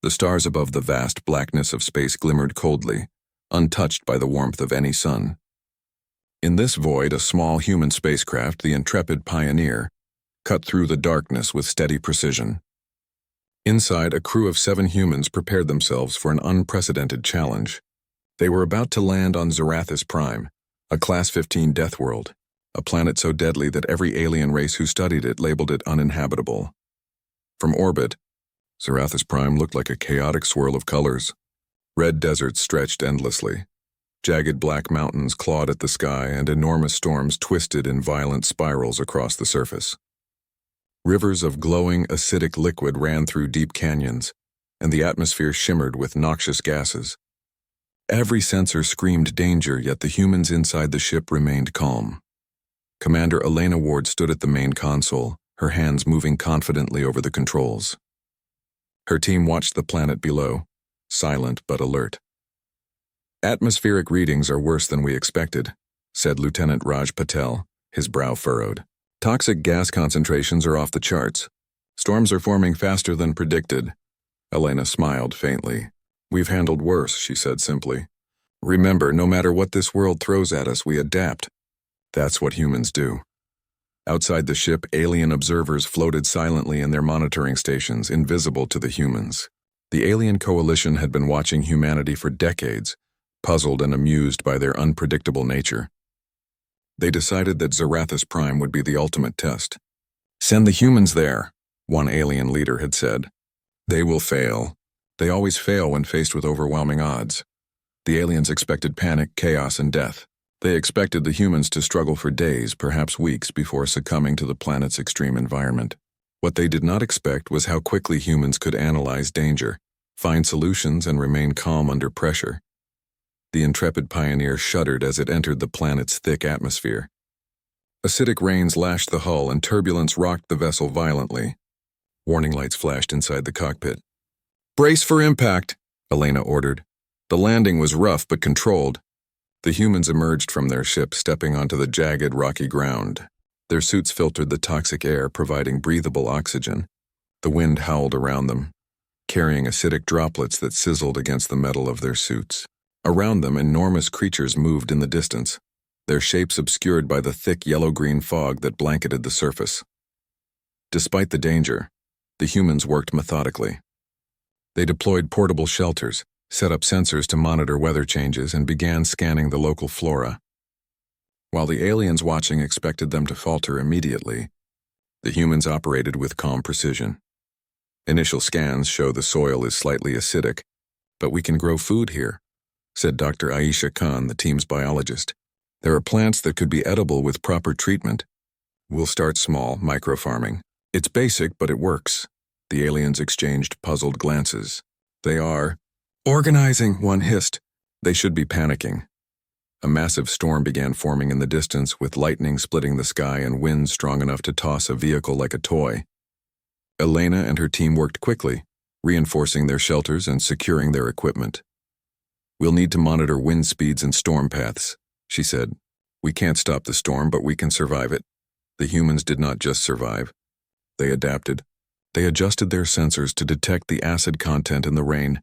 The stars above the vast blackness of space glimmered coldly, untouched by the warmth of any sun. In this void, a small human spacecraft, the intrepid Pioneer, cut through the darkness with steady precision. Inside, a crew of 7 humans prepared themselves for an unprecedented challenge. They were about to land on Zarathus Prime, a Class 15 Deathworld, a planet so deadly that every alien race who studied it labeled it uninhabitable. From orbit, Zarathus Prime looked like a chaotic swirl of colors. Red deserts stretched endlessly. Jagged black mountains clawed at the sky, and enormous storms twisted in violent spirals across the surface. Rivers of glowing, acidic liquid ran through deep canyons, and the atmosphere shimmered with noxious gases. Every sensor screamed danger, yet the humans inside the ship remained calm. Commander Elena Ward stood at the main console, her hands moving confidently over the controls. Her team watched the planet below, silent but alert. "Atmospheric readings are worse than we expected," said Lieutenant Raj Patel, his brow furrowed. "Toxic gas concentrations are off the charts. Storms are forming faster than predicted." Elena smiled faintly. "We've handled worse," she said simply. "Remember, no matter what this world throws at us, we adapt. That's what humans do." Outside the ship, alien observers floated silently in their monitoring stations, invisible to the humans. The alien coalition had been watching humanity for decades, puzzled and amused by their unpredictable nature. They decided that Zarathus Prime would be the ultimate test. "Send the humans there," one alien leader had said. "They will fail. They always fail when faced with overwhelming odds." The aliens expected panic, chaos, and death. They expected the humans to struggle for days, perhaps weeks, before succumbing to the planet's extreme environment. What they did not expect was how quickly humans could analyze danger, find solutions, and remain calm under pressure. The intrepid Pioneer shuddered as it entered the planet's thick atmosphere. Acidic rains lashed the hull, and turbulence rocked the vessel violently. Warning lights flashed inside the cockpit. "Brace for impact," Elena ordered. The landing was rough but controlled. The humans emerged from their ship, stepping onto the jagged, rocky ground. Their suits filtered the toxic air, providing breathable oxygen. The wind howled around them, carrying acidic droplets that sizzled against the metal of their suits. Around them, enormous creatures moved in the distance, their shapes obscured by the thick yellow-green fog that blanketed the surface. Despite the danger, the humans worked methodically. They deployed portable shelters, set up sensors to monitor weather changes, and began scanning the local flora. While the aliens watching expected them to falter immediately, the humans operated with calm precision. "Initial scans show the soil is slightly acidic, but we can grow food here," said Dr. Aisha Khan, the team's biologist. "There are plants that could be edible with proper treatment. We'll start small, micro-farming. It's basic, but it works." The aliens exchanged puzzled glances. "They are organizing," one hissed. They should be panicking. A massive storm began forming in the distance, with lightning splitting the sky and winds strong enough to toss a vehicle like a toy. Elena and her team worked quickly, reinforcing their shelters and securing their equipment. "We'll need to monitor wind speeds and storm paths," she said. "We can't stop the storm, but we can survive it." The humans did not just survive. They adapted. They adjusted their sensors to detect the acid content in the rain,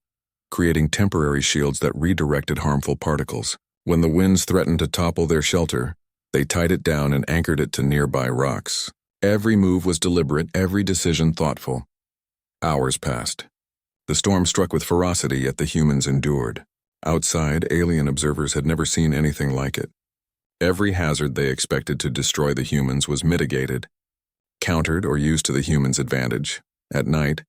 creating temporary shields that redirected harmful particles. When the winds threatened to topple their shelter, they tied it down and anchored it to nearby rocks. Every move was deliberate, every decision thoughtful. Hours passed. The storm struck with ferocity, yet the humans endured. Outside, alien observers had never seen anything like it. Every hazard they expected to destroy the humans was mitigated, countered, or used to the humans' advantage. At night,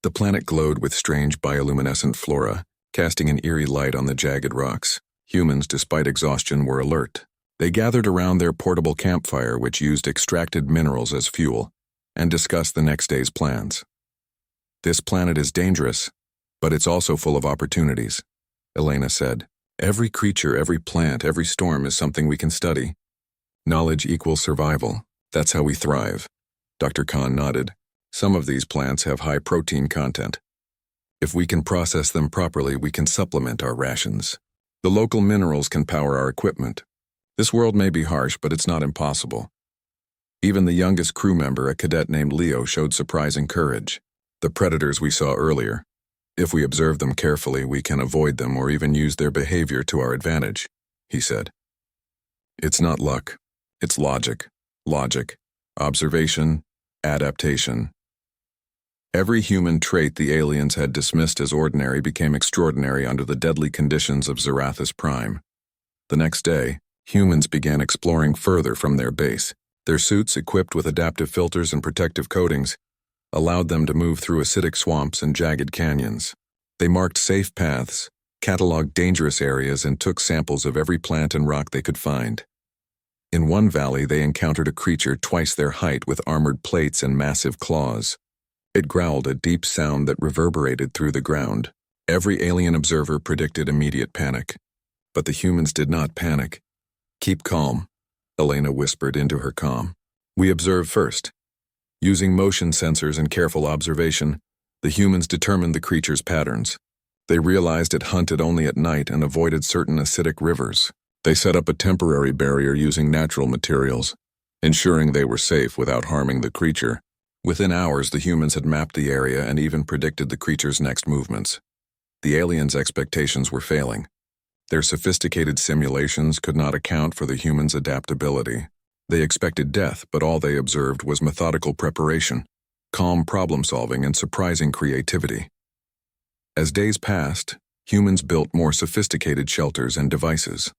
the planet glowed with strange bioluminescent flora, casting an eerie light on the jagged rocks. Humans, despite exhaustion, were alert. They gathered around their portable campfire, which used extracted minerals as fuel, and discussed the next day's plans. "This planet is dangerous, but it's also full of opportunities," Elena said. "Every creature, every plant, every storm is something we can study. Knowledge equals survival. That's how we thrive." Dr. Khan nodded. "Some of these plants have high protein content. If we can process them properly, we can supplement our rations. The local minerals can power our equipment. This world may be harsh, but it's not impossible." Even the youngest crew member, a cadet named Leo, showed surprising courage. "The predators we saw earlier. If we observe them carefully, we can avoid them or even use their behavior to our advantage, he said. It's not luck. It's logic. Logic. Observation. Adaptation. Every human trait the aliens had dismissed as ordinary became extraordinary under the deadly conditions of Zarathus Prime. The next day, humans began exploring further from their base. Their suits, equipped with adaptive filters and protective coatings, allowed them to move through acidic swamps and jagged canyons. They marked safe paths, cataloged dangerous areas, and took samples of every plant and rock they could find. In one valley, they encountered a creature twice their height with armored plates and massive claws. It growled a deep sound that reverberated through the ground. Every alien observer predicted immediate panic. But the humans did not panic. "Keep calm," Elena whispered into her comm. "We observe first." Using motion sensors and careful observation, the humans determined the creature's patterns. They realized it hunted only at night and avoided certain acidic rivers. They set up a temporary barrier using natural materials, ensuring they were safe without harming the creature. Within hours, the humans had mapped the area and even predicted the creature's next movements. The aliens' expectations were failing. Their sophisticated simulations could not account for the humans' adaptability. They expected death, but all they observed was methodical preparation, calm problem-solving, and surprising creativity. As days passed, humans built more sophisticated shelters and devices.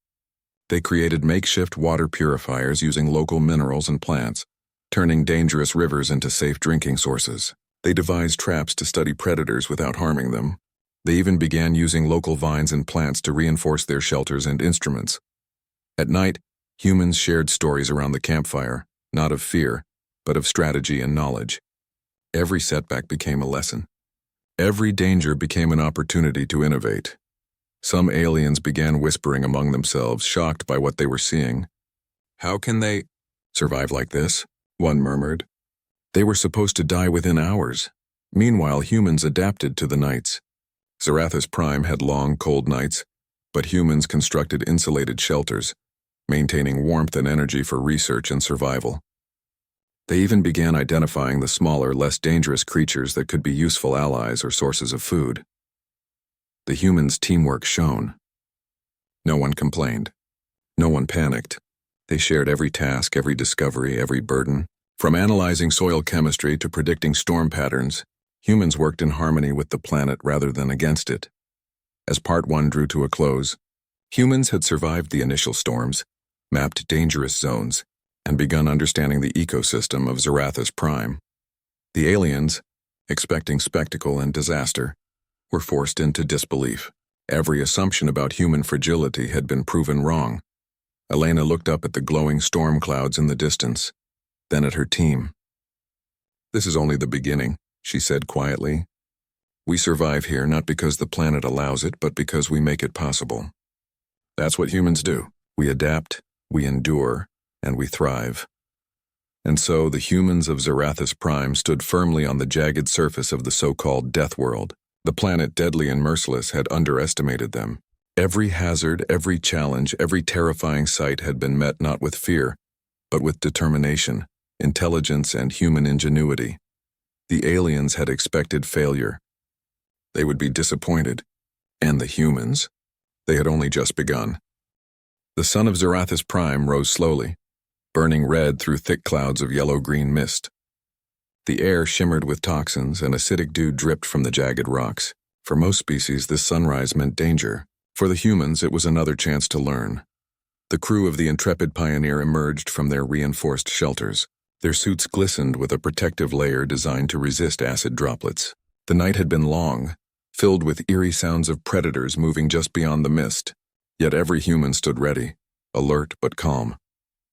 They created makeshift water purifiers using local minerals and plants, turning dangerous rivers into safe drinking sources. They devised traps to study predators without harming them. They even began using local vines and plants to reinforce their shelters and instruments. At night, humans shared stories around the campfire, not of fear, but of strategy and knowledge. Every setback became a lesson. Every danger became an opportunity to innovate. Some aliens began whispering among themselves, shocked by what they were seeing. "How can they survive like this?" one murmured. "They were supposed to die within hours." Meanwhile, humans adapted to the nights. Zarathus Prime had long, cold nights, but humans constructed insulated shelters, maintaining warmth and energy for research and survival. They even began identifying the smaller, less dangerous creatures that could be useful allies or sources of food. The humans' teamwork shone. No one complained. No one panicked. They shared every task, every discovery, every burden. From analyzing soil chemistry to predicting storm patterns, humans worked in harmony with the planet rather than against it. As Part 1 drew to a close, humans had survived the initial storms, mapped dangerous zones, and begun understanding the ecosystem of Zarathus Prime. The aliens, expecting spectacle and disaster, were forced into disbelief. Every assumption about human fragility had been proven wrong. Elena looked up at the glowing storm clouds in the distance, then at her team. "This is only the beginning," she said quietly. "We survive here not because the planet allows it, but because we make it possible. That's what humans do. We adapt, we endure, and we thrive." And so the humans of Zarathus Prime stood firmly on the jagged surface of the so-called Deathworld. The planet, deadly and merciless, had underestimated them. Every hazard, every challenge, every terrifying sight had been met not with fear, but with determination, intelligence, and human ingenuity. The aliens had expected failure. They would be disappointed. And the humans? They had only just begun. The sun of Zarathus Prime rose slowly, burning red through thick clouds of yellow-green mist. The air shimmered with toxins, and acidic dew dripped from the jagged rocks. For most species, this sunrise meant danger. For the humans, it was another chance to learn. The crew of the intrepid pioneer emerged from their reinforced shelters. Their suits glistened with a protective layer designed to resist acid droplets. The night had been long, filled with eerie sounds of predators moving just beyond the mist. Yet every human stood ready, alert but calm.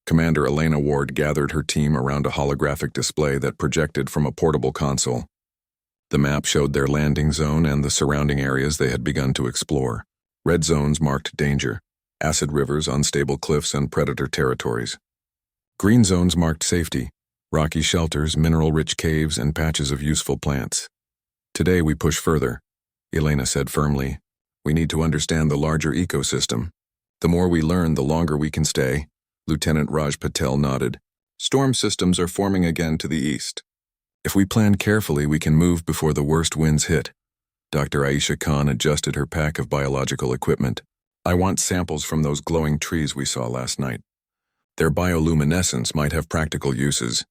Commander Elena Ward gathered her team around a holographic display that projected from a portable console. The map showed their landing zone and the surrounding areas they had begun to explore. Red zones marked danger, acid rivers, unstable cliffs, and predator territories. Green zones marked safety, rocky shelters, mineral-rich caves, and patches of useful plants. "Today we push further," Elena said firmly. "We need to understand the larger ecosystem. The more we learn, the longer we can stay." Lieutenant Raj Patel nodded. "Storm systems are forming again to the east. If we plan carefully, we can move before the worst winds hit." Dr. Aisha Khan adjusted her pack of biological equipment. I want samples from those glowing trees we saw last night. Their bioluminescence might have practical uses.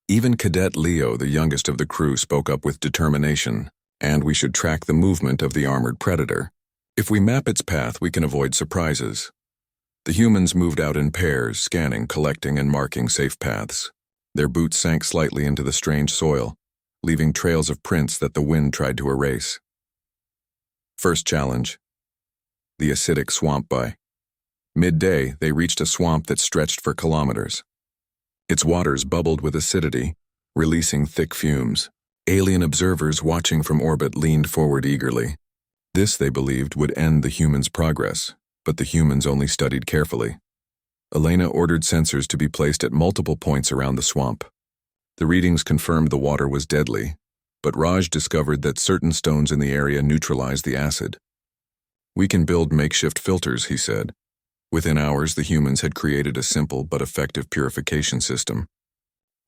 Even Cadet Leo, the youngest of the crew, spoke up with determination. And we should track the movement of the armored predator. If we map its path, we can avoid surprises. The humans moved out in pairs, scanning, collecting, and marking safe paths. Their boots sank slightly into the strange soil, leaving trails of prints that the wind tried to erase. First challenge: the acidic swamp. By midday, they reached a swamp that stretched for kilometers. Its waters bubbled with acidity, releasing thick fumes. Alien observers watching from orbit leaned forward eagerly. This, they believed, would end the humans' progress, but the humans only studied carefully. Elena ordered sensors to be placed at multiple points around the swamp. The readings confirmed the water was deadly, but Raj discovered that certain stones in the area neutralized the acid. We can build makeshift filters, he said. Within hours, the humans had created a simple but effective purification system.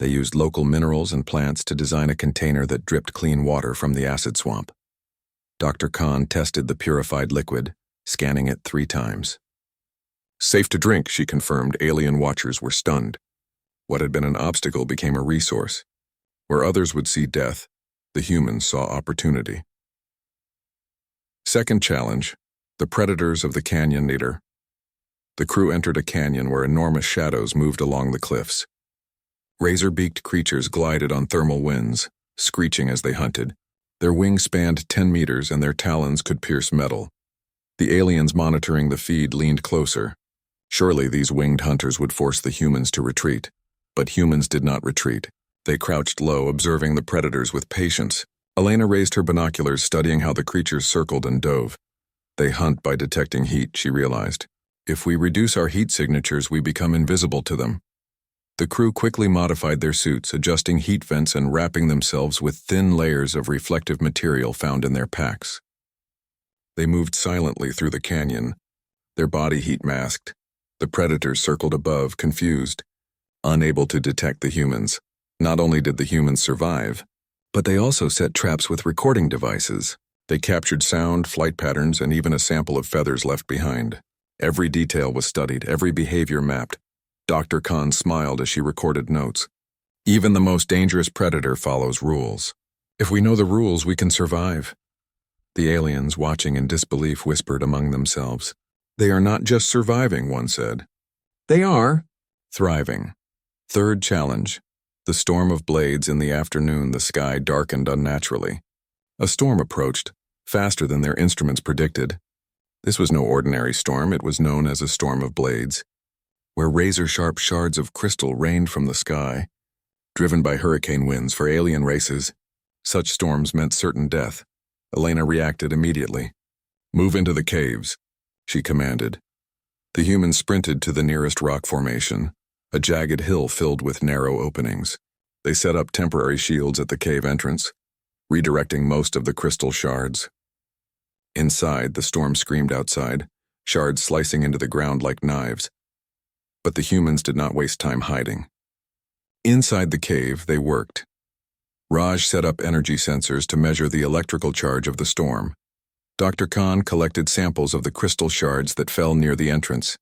They used local minerals and plants to design a container that dripped clean water from the acid swamp. Dr. Khan tested the purified liquid, scanning it 3 times. Safe to drink, she confirmed. Alien watchers were stunned. What had been an obstacle became a resource. Where others would see death, the humans saw opportunity. Second challenge: the predators of the canyon eater. The crew entered a canyon where enormous shadows moved along the cliffs. Razor-beaked creatures glided on thermal winds, screeching as they hunted. Their wings spanned 10 meters and their talons could pierce metal. The aliens monitoring the feed leaned closer. Surely these winged hunters would force the humans to retreat. But humans did not retreat. They crouched low, observing the predators with patience. Elena raised her binoculars, studying how the creatures circled and dove. They hunt by detecting heat, she realized. If we reduce our heat signatures, we become invisible to them. The crew quickly modified their suits, adjusting heat vents and wrapping themselves with thin layers of reflective material found in their packs. They moved silently through the canyon, their body heat masked. The predators circled above, confused, unable to detect the humans. Not only did the humans survive, but they also set traps with recording devices. They captured sound, flight patterns, and even a sample of feathers left behind. Every detail was studied, every behavior mapped. Dr. Khan smiled as she recorded notes. Even the most dangerous predator follows rules. If we know the rules, we can survive. The aliens, watching in disbelief, whispered among themselves. They are not just surviving, one said. They are thriving. Third challenge: the storm of blades. In the afternoon, the sky darkened unnaturally. A storm approached, faster than their instruments predicted. This was no ordinary storm, it was known as a storm of blades, where razor-sharp shards of crystal rained from the sky. Driven by hurricane winds for alien races, such storms meant certain death. Elena reacted immediately. Move into the caves, she commanded. The humans sprinted to the nearest rock formation, a jagged hill filled with narrow openings. They set up temporary shields at the cave entrance, redirecting most of the crystal shards. Inside, the storm screamed outside, shards slicing into the ground like knives. But the humans did not waste time hiding. Inside the cave, they worked. Raj set up energy sensors to measure the electrical charge of the storm. Dr. Khan collected samples of the crystal shards that fell near the entrance.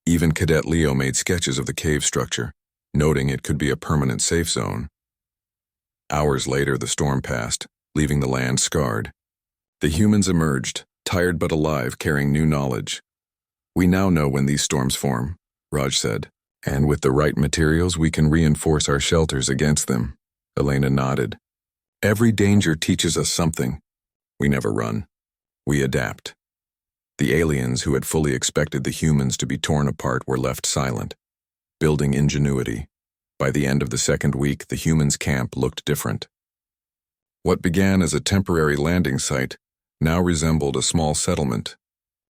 Even Cadet Leo made sketches of the cave structure, noting it could be a permanent safe zone. Hours later, the storm passed, leaving the land scarred. The humans emerged, tired but alive, carrying new knowledge. We now know when these storms form, Raj said, and with the right materials we can reinforce our shelters against them. Elena nodded. Every danger teaches us something. We never run. We adapt. The aliens who had fully expected the humans to be torn apart were left silent, building ingenuity. By the end of the second week, the humans' camp looked different. What began as a temporary landing site now resembled a small settlement.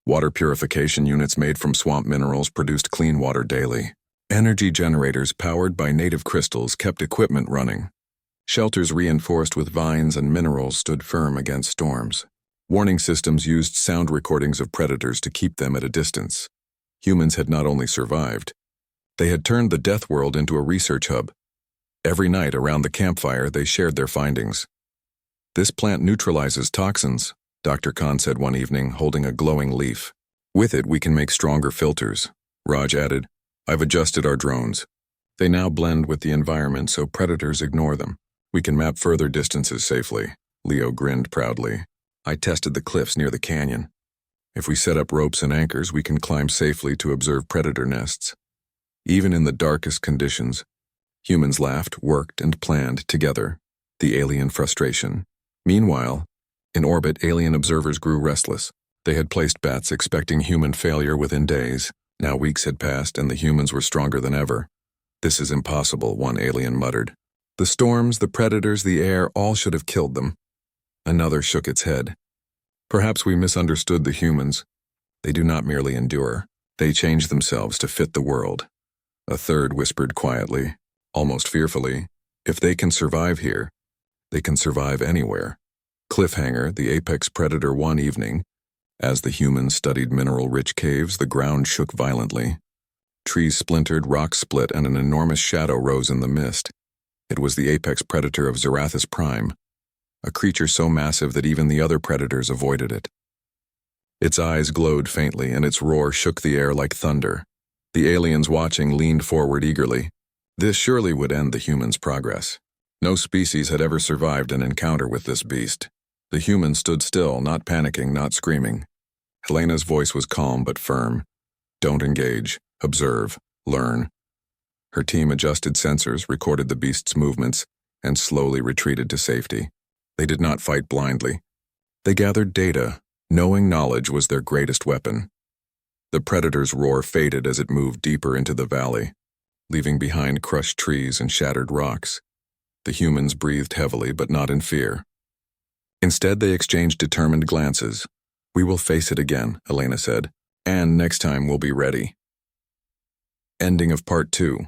Water purification units made from swamp minerals produced clean water daily. Energy generators powered by native crystals kept equipment running. Shelters reinforced with vines and minerals stood firm against storms. Warning systems used sound recordings of predators to keep them at a distance. Humans had not only survived, they had turned the Deathworld into a research hub. Every night around the campfire, they shared their findings. This plant neutralizes toxins, Dr. Khan said one evening, holding a glowing leaf. With it, we can make stronger filters. Raj added, I've adjusted our drones. They now blend with the environment so predators ignore them. We can map further distances safely. Leo grinned proudly. I tested the cliffs near the canyon. If we set up ropes and anchors, we can climb safely to observe predator nests. Even in the darkest conditions, humans laughed, worked, and planned together. The alien frustration. Meanwhile, in orbit, alien observers grew restless. They had placed bets expecting human failure within days. Now weeks had passed and the humans were stronger than ever. This is impossible, one alien muttered. The storms, the predators, the air, all should have killed them. Another shook its head. Perhaps we misunderstood the humans. They do not merely endure. They change themselves to fit the world. A third whispered quietly, almost fearfully, if they can survive here, they can survive anywhere. Cliffhanger, the apex predator one evening. As the humans studied mineral-rich caves, the ground shook violently. Trees splintered, rocks split, and an enormous shadow rose in the mist. It was the apex predator of Zarathus Prime, a creature so massive that even the other predators avoided it. Its eyes glowed faintly, and its roar shook the air like thunder. The aliens watching leaned forward eagerly. This surely would end the humans' progress. No species had ever survived an encounter with this beast. The humans stood still, not panicking, not screaming. Helena's voice was calm but firm. Don't engage. Observe. Learn. Her team adjusted sensors, recorded the beast's movements, and slowly retreated to safety. They did not fight blindly. They gathered data, knowing knowledge was their greatest weapon. The predator's roar faded as it moved deeper into the valley, leaving behind crushed trees and shattered rocks. The humans breathed heavily, but not in fear. Instead, they exchanged determined glances. We will face it again, Elena said, and next time we'll be ready. Ending of Part 2.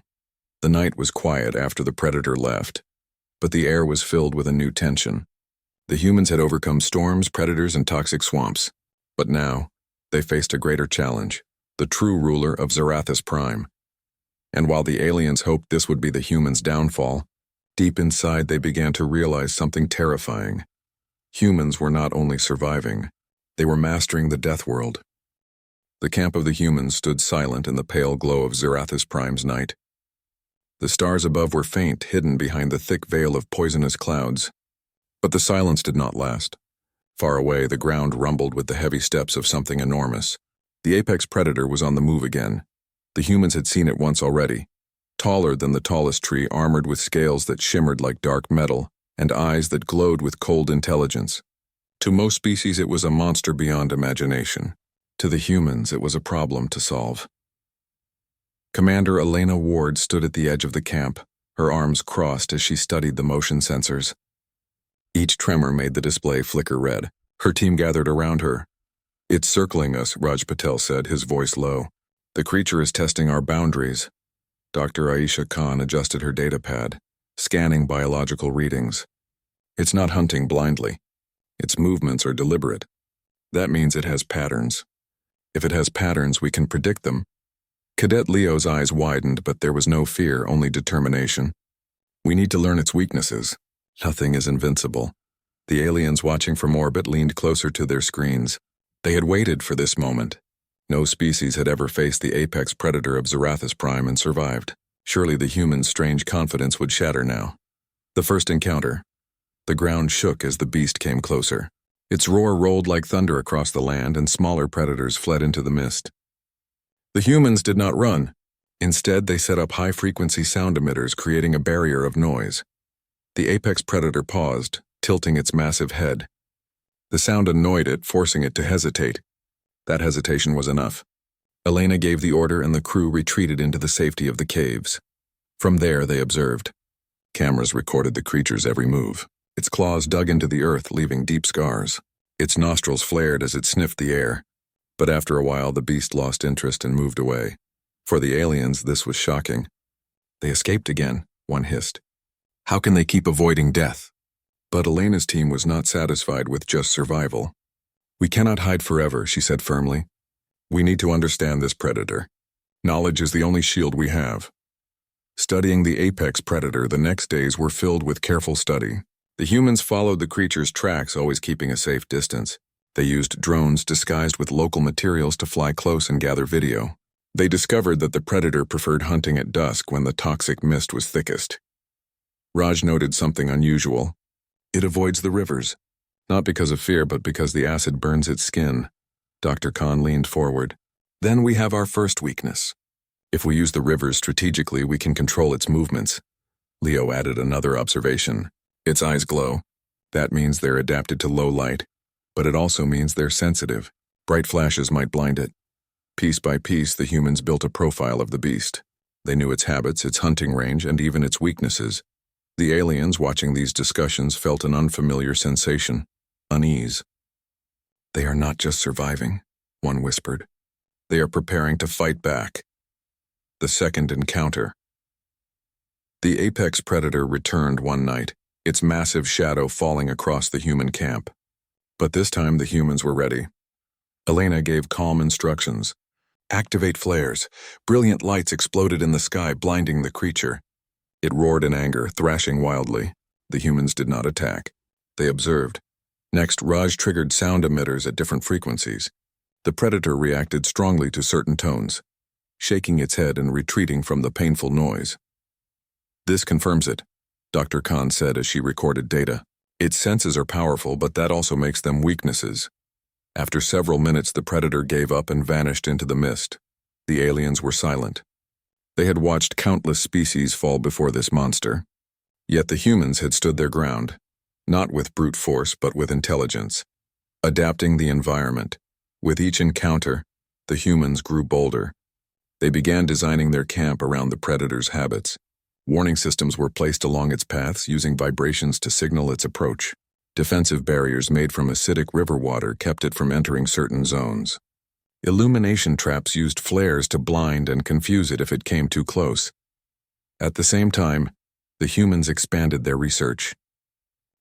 The night was quiet after the predator left, but the air was filled with a new tension. The humans had overcome storms, predators, and toxic swamps, but now they faced a greater challenge, the true ruler of Zarathus Prime. And while the aliens hoped this would be the humans' downfall, deep inside they began to realize something terrifying. Humans were not only surviving, they were mastering the Deathworld. The camp of the humans stood silent in the pale glow of Zarathus Prime's night. The stars above were faint, hidden behind the thick veil of poisonous clouds. But the silence did not last. Far away, the ground rumbled with the heavy steps of something enormous. The apex predator was on the move again. The humans had seen it once already. Taller than the tallest tree, armored with scales that shimmered like dark metal, and eyes that glowed with cold intelligence. To most species, it was a monster beyond imagination. To the humans, it was a problem to solve. Commander Elena Ward stood at the edge of the camp, her arms crossed as she studied the motion sensors. Each tremor made the display flicker red. Her team gathered around her. It's circling us, Raj Patel said, his voice low. The creature is testing our boundaries. Dr. Aisha Khan adjusted her datapad, scanning biological readings. It's not hunting blindly. Its movements are deliberate. That means it has patterns. If it has patterns, we can predict them. Cadet Leo's eyes widened, but there was no fear, only determination. We need to learn its weaknesses. Nothing is invincible. The aliens watching from orbit leaned closer to their screens. They had waited for this moment. No species had ever faced the apex predator of Zarathus Prime and survived. Surely the humans' strange confidence would shatter now. The first encounter. The ground shook as the beast came closer. Its roar rolled like thunder across the land, and smaller predators fled into the mist. The humans did not run. Instead, they set up high-frequency sound emitters, creating a barrier of noise. The apex predator paused, tilting its massive head. The sound annoyed it, forcing it to hesitate. That hesitation was enough. Elena gave the order, and the crew retreated into the safety of the caves. From there, they observed. Cameras recorded the creature's every move. Its claws dug into the earth, leaving deep scars. Its nostrils flared as it sniffed the air. But after a while, the beast lost interest and moved away. For the aliens, this was shocking. They escaped again, one hissed. How can they keep avoiding death? But Elena's team was not satisfied with just survival. We cannot hide forever, she said firmly. We need to understand this predator. Knowledge is the only shield we have. Studying the apex predator, the next days were filled with careful study. The humans followed the creature's tracks, always keeping a safe distance. They used drones disguised with local materials to fly close and gather video. They discovered that the predator preferred hunting at dusk when the toxic mist was thickest. Raj noted something unusual. It avoids the rivers. Not because of fear, but because the acid burns its skin. Dr. Khan leaned forward. Then we have our first weakness. If we use the rivers strategically, we can control its movements. Leo added another observation. Its eyes glow. That means they're adapted to low light, but it also means they're sensitive. Bright flashes might blind it. Piece by piece, the humans built a profile of the beast. They knew its habits, its hunting range, and even its weaknesses. The aliens watching these discussions felt an unfamiliar sensation, unease. They are not just surviving, one whispered. They are preparing to fight back. The second encounter. The apex predator returned one night, its massive shadow falling across the human camp. But this time the humans were ready. Elena gave calm instructions. Activate flares. Brilliant lights exploded in the sky, blinding the creature. It roared in anger, thrashing wildly. The humans did not attack. They observed. Next, Raj triggered sound emitters at different frequencies. The predator reacted strongly to certain tones, shaking its head and retreating from the painful noise. This confirms it, Dr. Khan said as she recorded data. Its senses are powerful, but that also makes them weaknesses. After several minutes, the predator gave up and vanished into the mist. The aliens were silent. They had watched countless species fall before this monster. Yet the humans had stood their ground, not with brute force, but with intelligence, adapting the environment. With each encounter, the humans grew bolder. They began designing their camp around the predator's habits. Warning systems were placed along its paths, using vibrations to signal its approach. Defensive barriers made from acidic river water kept it from entering certain zones. Illumination traps used flares to blind and confuse it if it came too close. At the same time, the humans expanded their research.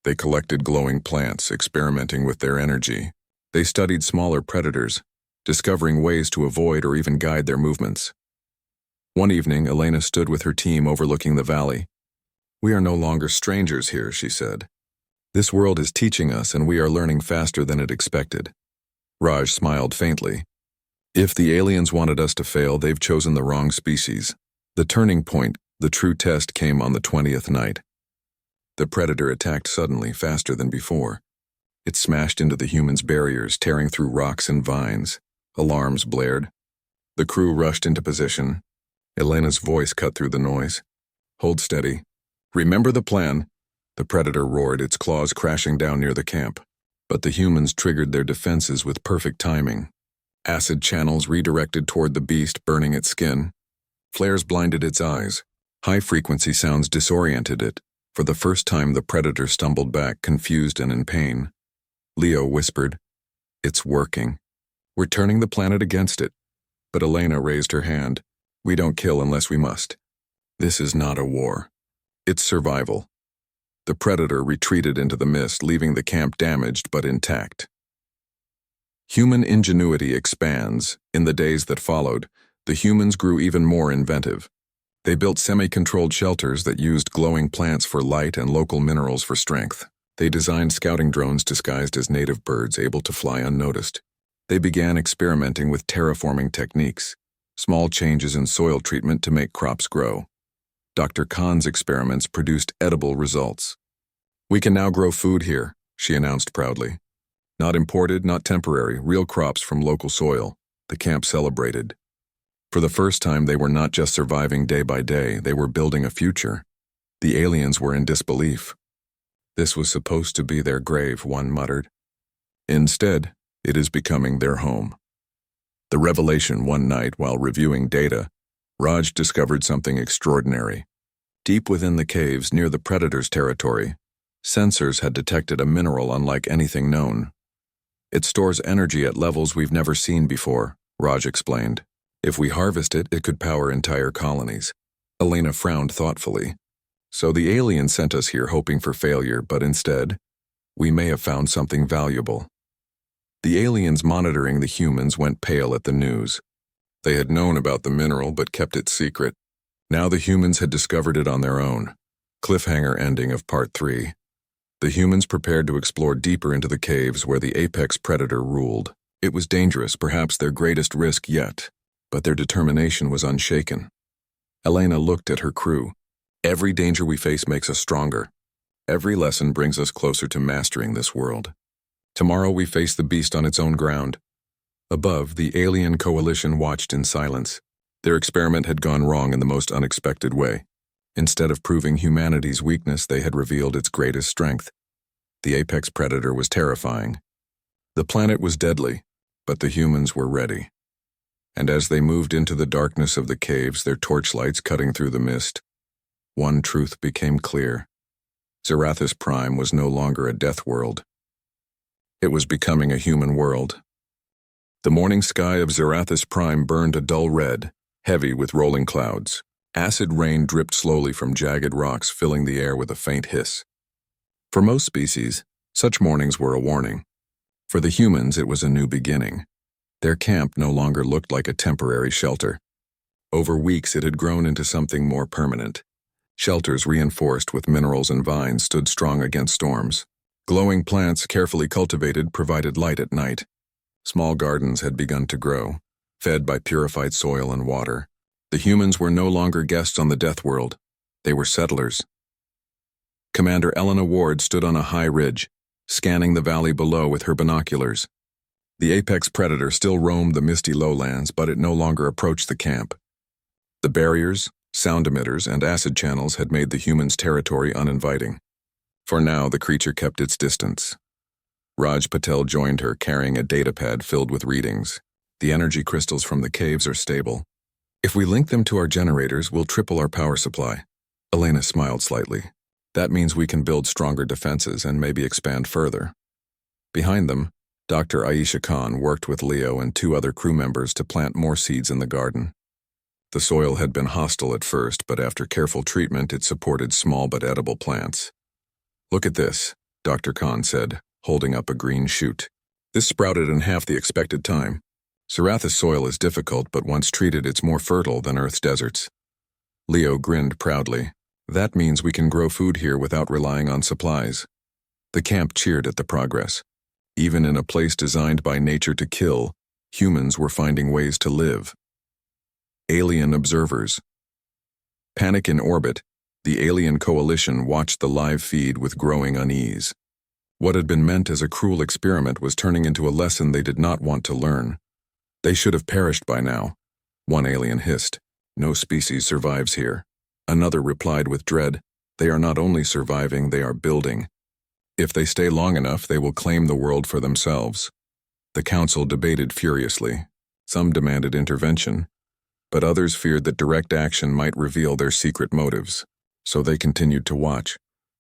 They collected glowing plants, experimenting with their energy. They studied smaller predators, discovering ways to avoid or even guide their movements. One evening, Elena stood with her team overlooking the valley. We are no longer strangers here, she said. This world is teaching us, and we are learning faster than it expected. Raj smiled faintly. If the aliens wanted us to fail, they've chosen the wrong species. The turning point, the true test, came on the 20th night. The predator attacked suddenly, faster than before. It smashed into the humans' barriers, tearing through rocks and vines. Alarms blared. The crew rushed into position. Elena's voice cut through the noise. Hold steady. Remember the plan. The predator roared, its claws crashing down near the camp. But the humans triggered their defenses with perfect timing. Acid channels redirected toward the beast, burning its skin. Flares blinded its eyes. High-frequency sounds disoriented it. For the first time, the predator stumbled back, confused and in pain. Leo whispered, It's working. We're turning the planet against it. But Elena raised her hand. We don't kill unless we must. This is not a war. It's survival. The predator retreated into the mist, leaving the camp damaged but intact. Human ingenuity expands. In the days that followed, the humans grew even more inventive. They built semi-controlled shelters that used glowing plants for light and local minerals for strength. They designed scouting drones disguised as native birds, able to fly unnoticed. They began experimenting with terraforming techniques, small changes in soil treatment to make crops grow. Dr. Khan's experiments produced edible results. We can now grow food here, she announced proudly. Not imported, not temporary, real crops from local soil. The camp celebrated. For the first time, they were not just surviving day by day, they were building a future. The aliens were in disbelief. This was supposed to be their grave, one muttered. Instead, it is becoming their home. The revelation one night while reviewing data, Raj discovered something extraordinary. Deep within the caves near the predator's territory, sensors had detected a mineral unlike anything known. It stores energy at levels we've never seen before, Raj explained. If we harvest it, it could power entire colonies. Elena frowned thoughtfully. So the aliens sent us here hoping for failure, but instead, we may have found something valuable. The aliens monitoring the humans went pale at the news. They had known about the mineral but kept it secret. Now the humans had discovered it on their own. Cliffhanger ending of Part 3. The humans prepared to explore deeper into the caves where the apex predator ruled. It was dangerous, perhaps their greatest risk yet, but their determination was unshaken. Elena looked at her crew. Every danger we face makes us stronger. Every lesson brings us closer to mastering this world. Tomorrow we face the beast on its own ground. Above, the alien coalition watched in silence. Their experiment had gone wrong in the most unexpected way. Instead of proving humanity's weakness, they had revealed its greatest strength. The apex predator was terrifying. The planet was deadly, but the humans were ready. And as they moved into the darkness of the caves, their torchlights cutting through the mist, one truth became clear. Zarathus Prime was no longer a death world. It was becoming a human world. The morning sky of Zarathus Prime burned a dull red, heavy with rolling clouds. Acid rain dripped slowly from jagged rocks, filling the air with a faint hiss. For most species, such mornings were a warning. For the humans, it was a new beginning. Their camp no longer looked like a temporary shelter. Over weeks, it had grown into something more permanent. Shelters reinforced with minerals and vines stood strong against storms. Glowing plants, carefully cultivated, provided light at night. Small gardens had begun to grow, fed by purified soil and water. The humans were no longer guests on the death world. They were settlers. Commander Elena Ward stood on a high ridge, scanning the valley below with her binoculars. The apex predator still roamed the misty lowlands, but it no longer approached the camp. The barriers, sound emitters, and acid channels had made the humans' territory uninviting. For now, the creature kept its distance. Raj Patel joined her, carrying a datapad filled with readings. The energy crystals from the caves are stable. If we link them to our generators, we'll triple our power supply. Elena smiled slightly. That means we can build stronger defenses and maybe expand further. Behind them, Dr. Aisha Khan worked with Leo and 2 other crew members to plant more seeds in the garden. The soil had been hostile at first, but after careful treatment, it supported small but edible plants. Look at this, Dr. Khan said, holding up a green shoot. This sprouted in half the expected time. Zarathus soil is difficult, but once treated, it's more fertile than Earth's deserts. Leo grinned proudly. That means we can grow food here without relying on supplies. The camp cheered at the progress. Even in a place designed by nature to kill, humans were finding ways to live. Alien observers. Panic in orbit, the alien coalition watched the live feed with growing unease. What had been meant as a cruel experiment was turning into a lesson they did not want to learn. They should have perished by now. One alien hissed, "No species survives here." Another replied with dread, "They are not only surviving, they are building. If they stay long enough, they will claim the world for themselves." The council debated furiously. Some demanded intervention, but others feared that direct action might reveal their secret motives. So they continued to watch,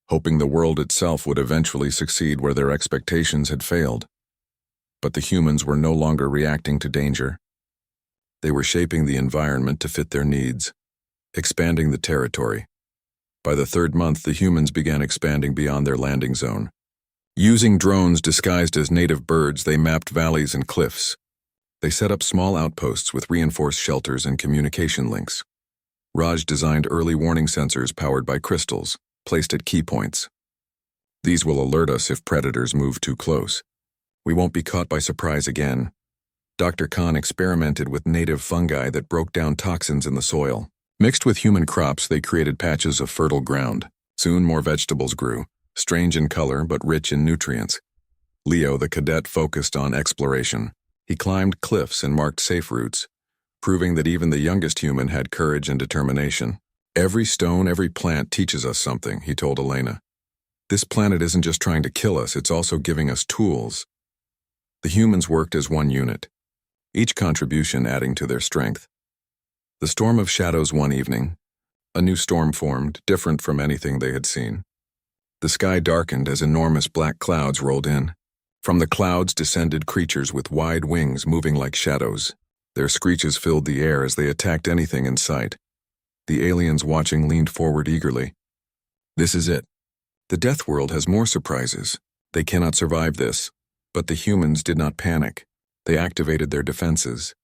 hoping the world itself would eventually succeed where their expectations had failed. But the humans were no longer reacting to danger. They were shaping the environment to fit their needs, expanding the territory. By the 3rd month, the humans began expanding beyond their landing zone. Using drones disguised as native birds, they mapped valleys and cliffs. They set up small outposts with reinforced shelters and communication links. Raj designed early warning sensors powered by crystals, placed at key points. These will alert us if predators move too close. We won't be caught by surprise again. Dr. Khan experimented with native fungi that broke down toxins in the soil. Mixed with human crops, they created patches of fertile ground. Soon more vegetables grew, strange in color but rich in nutrients. Leo, the cadet, focused on exploration. He climbed cliffs and marked safe routes, proving that even the youngest human had courage and determination. "Every stone, every plant teaches us something," he told Elena. "This planet isn't just trying to kill us, it's also giving us tools." The humans worked as one unit, each contribution adding to their strength. The storm of shadows one evening. A new storm formed, different from anything they had seen. The sky darkened as enormous black clouds rolled in. From the clouds descended creatures with wide wings moving like shadows. Their screeches filled the air as they attacked anything in sight. The aliens watching leaned forward eagerly. "This is it. The death world has more surprises. They cannot survive this." But the humans did not panic. They activated their defenses.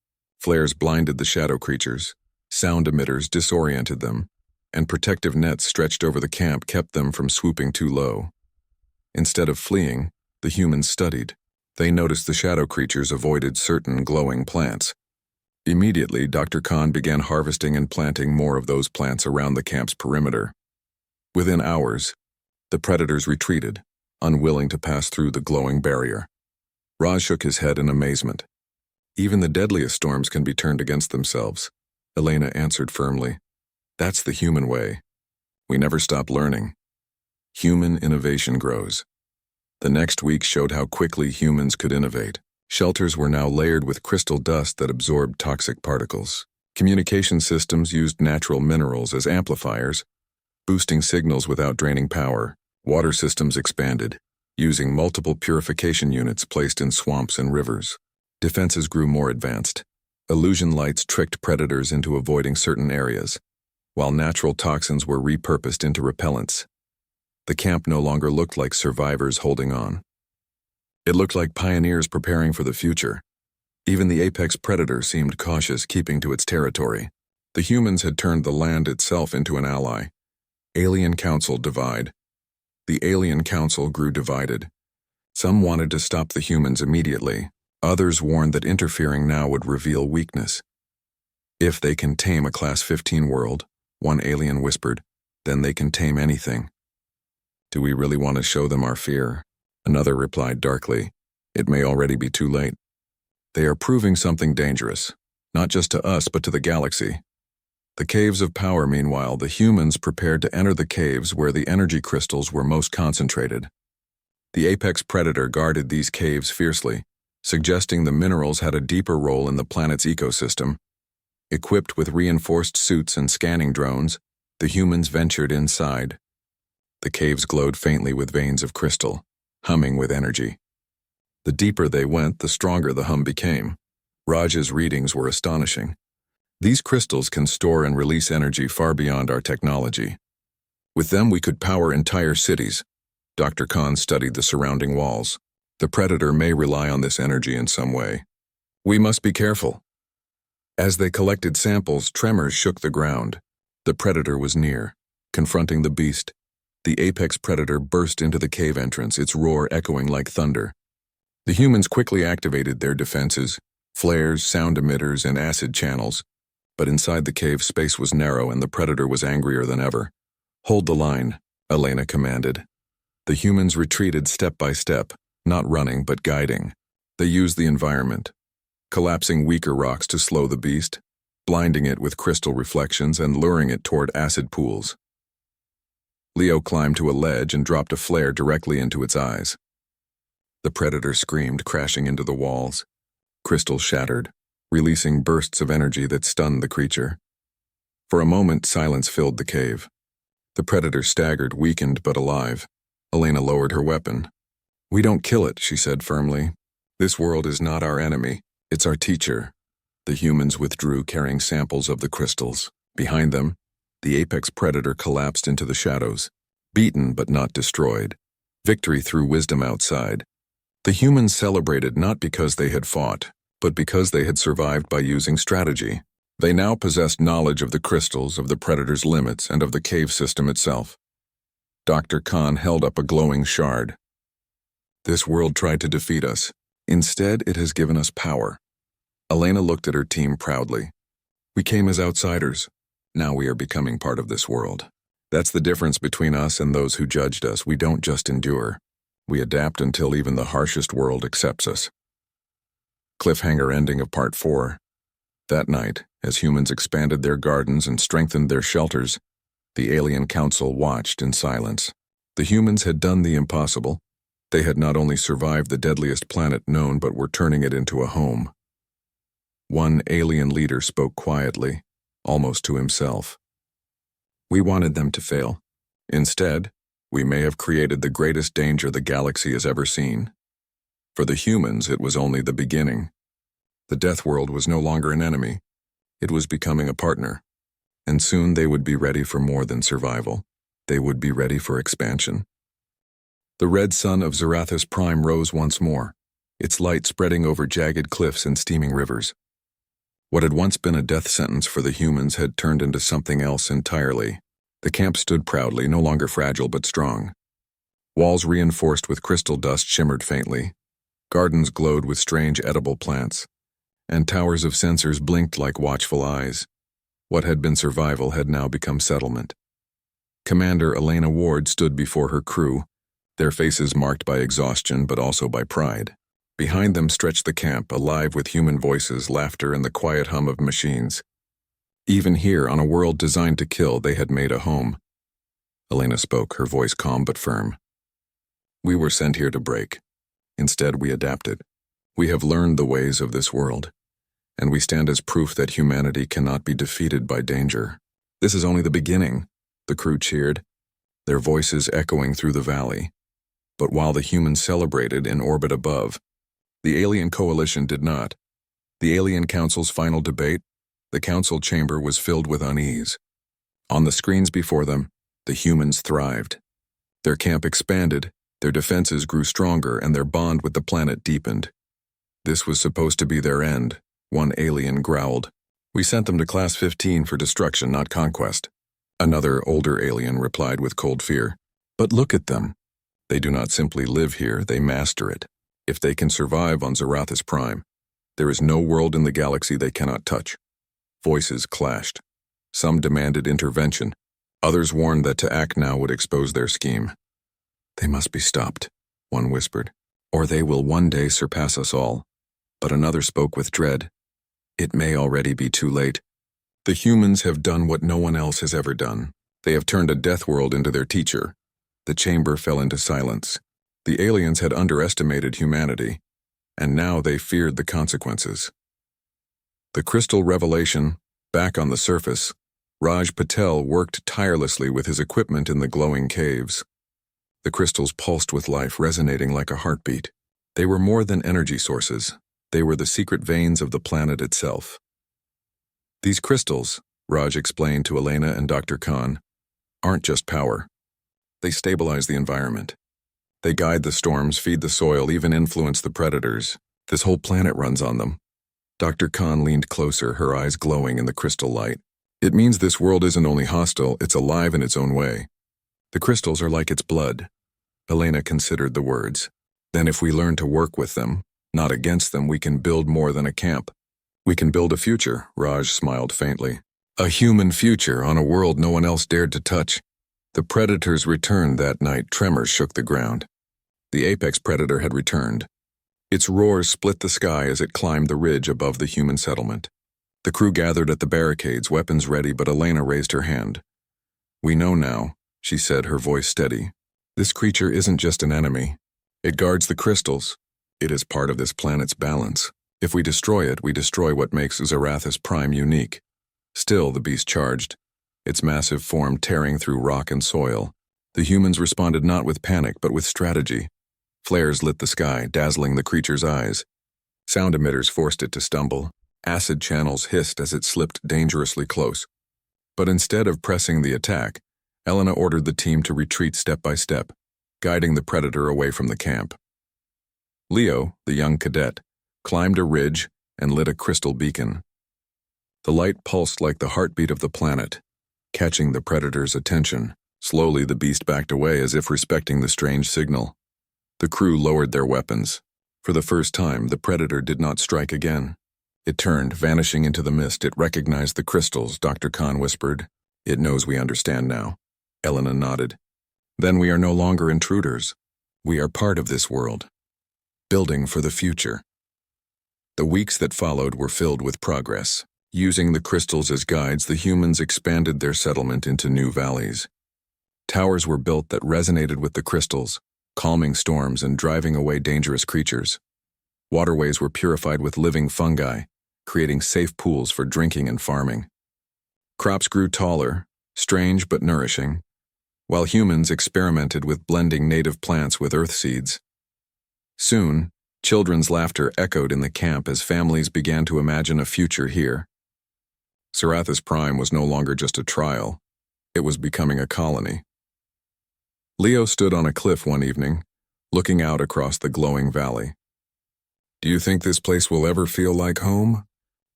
Flares blinded the shadow creatures. Sound emitters disoriented them, and protective nets stretched over the camp kept them from swooping too low. Instead of fleeing, the humans studied. They noticed the shadow creatures avoided certain glowing plants. Immediately, Dr. Khan began harvesting and planting more of those plants around the camp's perimeter. Within hours, the predators retreated, unwilling to pass through the glowing barrier. Raj shook his head in amazement. Even the deadliest storms can be turned against themselves, Elena answered firmly. That's the human way. We never stop learning. Human innovation grows. The next week showed how quickly humans could innovate. Shelters were now layered with crystal dust that absorbed toxic particles. Communication systems used natural minerals as amplifiers, boosting signals without draining power. Water systems expanded, using multiple purification units placed in swamps and rivers. Defenses grew more advanced. Illusion lights tricked predators into avoiding certain areas, while natural toxins were repurposed into repellents. The camp no longer looked like survivors holding on. It looked like pioneers preparing for the future. Even the apex predator seemed cautious, keeping to its territory. The humans had turned the land itself into an ally. Alien Council divide. The Alien Council grew divided. Some wanted to stop the humans immediately. Others warned that interfering now would reveal weakness. If they can tame a Class 15 world, one alien whispered, then they can tame anything. Do we really want to show them our fear? Another replied darkly. It may already be too late. They are proving something dangerous, not just to us but to the galaxy. The caves of power, meanwhile, the humans prepared to enter the caves where the energy crystals were most concentrated. The apex predator guarded these caves fiercely, suggesting the minerals had a deeper role in the planet's ecosystem. Equipped with reinforced suits and scanning drones, the humans ventured inside. The caves glowed faintly with veins of crystal, humming with energy. The deeper they went, the stronger the hum became. Raj's readings were astonishing. These crystals can store and release energy far beyond our technology. With them we could power entire cities. Dr. Khan studied the surrounding walls. The predator may rely on this energy in some way. We must be careful. As they collected samples, tremors shook the ground. The predator was near, confronting the beast. The apex predator burst into the cave entrance, its roar echoing like thunder. The humans quickly activated their defenses, flares, sound emitters, and acid channels. But inside the cave, space was narrow and the predator was angrier than ever. Hold the line, Elena commanded. The humans retreated step by step, not running but guiding. They used the environment, collapsing weaker rocks to slow the beast, blinding it with crystal reflections and luring it toward acid pools. Leo climbed to a ledge and dropped a flare directly into its eyes. The predator screamed, crashing into the walls. Crystals shattered, releasing bursts of energy that stunned the creature. For a moment, silence filled the cave. The predator staggered, weakened but alive. Elena lowered her weapon. We don't kill it, she said firmly. This world is not our enemy, it's our teacher. The humans withdrew, carrying samples of the crystals. Behind them, the apex predator collapsed into the shadows, beaten but not destroyed. Victory threw wisdom outside. The humans celebrated not because they had fought, but because they had survived by using strategy. They now possessed knowledge of the crystals, of the predator's limits, and of the cave system itself. Dr. Khan held up a glowing shard. This world tried to defeat us. Instead, it has given us power. Elena looked at her team proudly. We came as outsiders. Now we are becoming part of this world. That's the difference between us and those who judged us. We don't just endure. We adapt until even the harshest world accepts us. Cliffhanger ending of Part 4. That night, as humans expanded their gardens and strengthened their shelters, the Alien Council watched in silence. The humans had done the impossible. They had not only survived the deadliest planet known, but were turning it into a home. One alien leader spoke quietly, almost to himself. We wanted them to fail. Instead, we may have created the greatest danger the galaxy has ever seen. For the humans, it was only the beginning. The Deathworld was no longer an enemy. It was becoming a partner. And soon they would be ready for more than survival. They would be ready for expansion. The red sun of Zarathus Prime rose once more, its light spreading over jagged cliffs and steaming rivers. What had once been a death sentence for the humans had turned into something else entirely. The camp stood proudly, no longer fragile but strong. Walls reinforced with crystal dust shimmered faintly. Gardens glowed with strange edible plants, and towers of sensors blinked like watchful eyes. What had been survival had now become settlement. Commander Elena Ward stood before her crew, their faces marked by exhaustion but also by pride. Behind them stretched the camp, alive with human voices, laughter, and the quiet hum of machines. Even here, on a world designed to kill, they had made a home. Elena spoke, her voice calm but firm. We were sent here to break. Instead, we adapted. We have learned the ways of this world, and we stand as proof that humanity cannot be defeated by danger. This is only the beginning, the crew cheered, their voices echoing through the valley. But while the humans celebrated in orbit above, the alien coalition did not. The Alien Council's final debate, the council chamber was filled with unease. On the screens before them, the humans thrived. Their camp expanded, their defenses grew stronger, and their bond with the planet deepened. This was supposed to be their end, one alien growled. We sent them to Class 15 for destruction, not conquest. Another, older alien replied with cold fear. But look at them. They do not simply live here, they master it. If they can survive on Zarathus Prime, there is no world in the galaxy they cannot touch. Voices clashed. Some demanded intervention. Others warned that to act now would expose their scheme. They must be stopped, one whispered, or they will one day surpass us all. But another spoke with dread. It may already be too late. The humans have done what no one else has ever done. They have turned a Deathworld into their teacher. The chamber fell into silence. The aliens had underestimated humanity, and now they feared the consequences. The crystal revelation, back on the surface, Raj Patel worked tirelessly with his equipment in the glowing caves. The crystals pulsed with life, resonating like a heartbeat. They were more than energy sources. They were the secret veins of the planet itself. These crystals, Raj explained to Elena and Dr. Khan, aren't just power. They stabilize the environment. They guide the storms, feed the soil, even influence the predators. This whole planet runs on them. Dr. Khan leaned closer, her eyes glowing in the crystal light. It means this world isn't only hostile, it's alive in its own way. The crystals are like its blood. Elena considered the words. Then if we learn to work with them, not against them, we can build more than a camp. We can build a future, Raj smiled faintly. A human future on a world no one else dared to touch. The predators returned that night. Tremors shook the ground. The apex predator had returned. Its roars split the sky as it climbed the ridge above the human settlement. The crew gathered at the barricades, weapons ready, but Elena raised her hand. We know now, she said, her voice steady. This creature isn't just an enemy. It guards the crystals. It is part of this planet's balance. If we destroy it, we destroy what makes Zarathus Prime unique. Still, the beast charged, its massive form tearing through rock and soil. The humans responded not with panic, but with strategy. Flares lit the sky, dazzling the creature's eyes. Sound emitters forced it to stumble. Acid channels hissed as it slipped dangerously close. But instead of pressing the attack, Elena ordered the team to retreat step by step, guiding the predator away from the camp. Leo, the young cadet, climbed a ridge and lit a crystal beacon. The light pulsed like the heartbeat of the planet, catching the predator's attention. Slowly, the beast backed away as if respecting the strange signal. The crew lowered their weapons. For the first time, the predator did not strike again. It turned, vanishing into the mist. It recognized the crystals, Dr. Khan whispered. It knows we understand now. Elena nodded. Then we are no longer intruders. We are part of this world, building for the future. The weeks that followed were filled with progress. Using the crystals as guides, the humans expanded their settlement into new valleys. Towers were built that resonated with the crystals, calming storms and driving away dangerous creatures. Waterways were purified with living fungi, creating safe pools for drinking and farming. Crops grew taller, strange but nourishing, while humans experimented with blending native plants with earth seeds. Soon, children's laughter echoed in the camp as families began to imagine a future here. Zarathus Prime was no longer just a trial, it was becoming a colony. Leo stood on a cliff one evening, looking out across the glowing valley. Do you think this place will ever feel like home?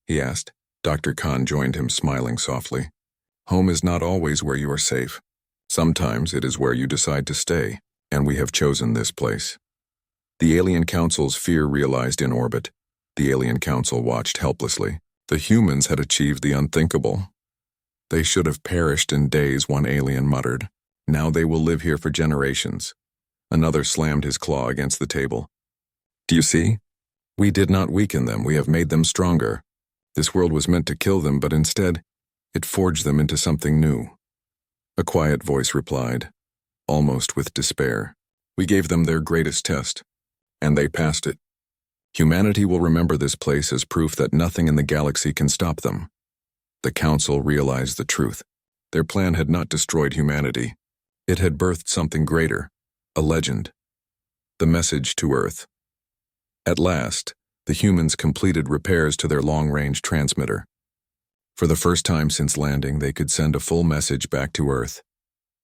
He asked. Dr. Khan joined him, smiling softly. Home is not always where you are safe. Sometimes it is where you decide to stay. And we have chosen this place. The alien council's fear realized in orbit. The alien council watched helplessly. The humans had achieved the unthinkable. They should have perished in days, one alien muttered. Now they will live here for generations. Another slammed his claw against the table. Do you see? We did not weaken them, we have made them stronger. This world was meant to kill them, but instead, it forged them into something new. A quiet voice replied, almost with despair. We gave them their greatest test, and they passed it. Humanity will remember this place as proof that nothing in the galaxy can stop them. The Council realized the truth. Their plan had not destroyed humanity. It had birthed something greater, a legend. The message to Earth. At last, the humans completed repairs to their long-range transmitter. For the first time since landing, they could send a full message back to Earth.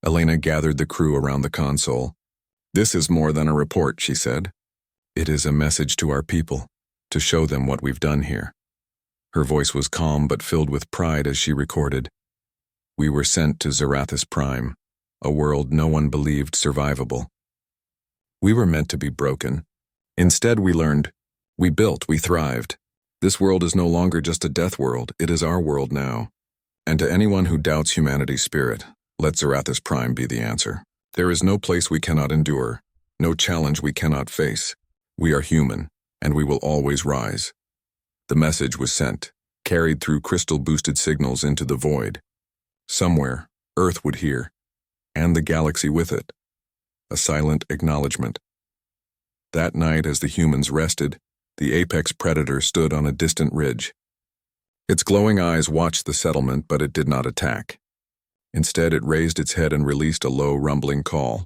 Elena gathered the crew around the console. This is more than a report, she said. It is a message to our people, to show them what we've done here. Her voice was calm but filled with pride as she recorded. We were sent to Zarathus Prime, a world no one believed survivable. We were meant to be broken. Instead, we learned. We built, we thrived. This world is no longer just a death world, it is our world now. And to anyone who doubts humanity's spirit, let Zarathus Prime be the answer. There is no place we cannot endure, no challenge we cannot face. We are human, and we will always rise. The message was sent, carried through crystal-boosted signals into the void. Somewhere, Earth would hear, and the galaxy with it. A silent acknowledgement. That night, as the humans rested, the apex predator stood on a distant ridge. Its glowing eyes watched the settlement, but it did not attack. Instead, it raised its head and released a low, rumbling call,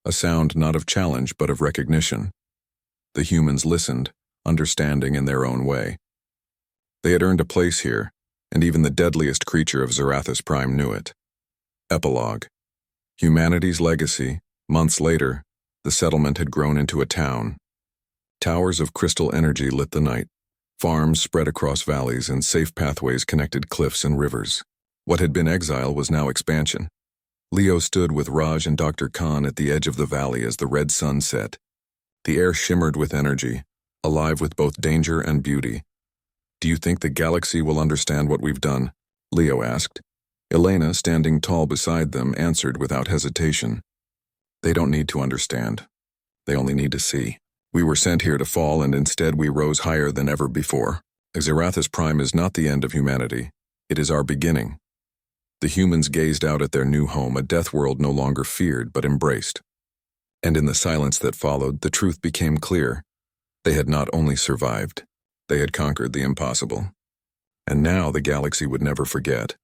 a sound not of challenge but of recognition. The humans listened, understanding in their own way. They had earned a place here, and even the deadliest creature of Zarathus Prime knew it. Epilogue. Humanity's legacy. Months later, the settlement had grown into a town. Towers of crystal energy lit the night. Farms spread across valleys and safe pathways connected cliffs and rivers. What had been exile was now expansion. Leo stood with Raj and Dr. Khan at the edge of the valley as the red sun set. The air shimmered with energy, alive with both danger and beauty. Do you think the galaxy will understand what we've done? Leo asked. Elena, standing tall beside them, answered without hesitation. They don't need to understand. They only need to see. We were sent here to fall, and instead we rose higher than ever before. Zarathus Prime is not the end of humanity. It is our beginning. The humans gazed out at their new home, a death world no longer feared but embraced. And in the silence that followed, the truth became clear. They had not only survived, they had conquered the impossible. And now the galaxy would never forget.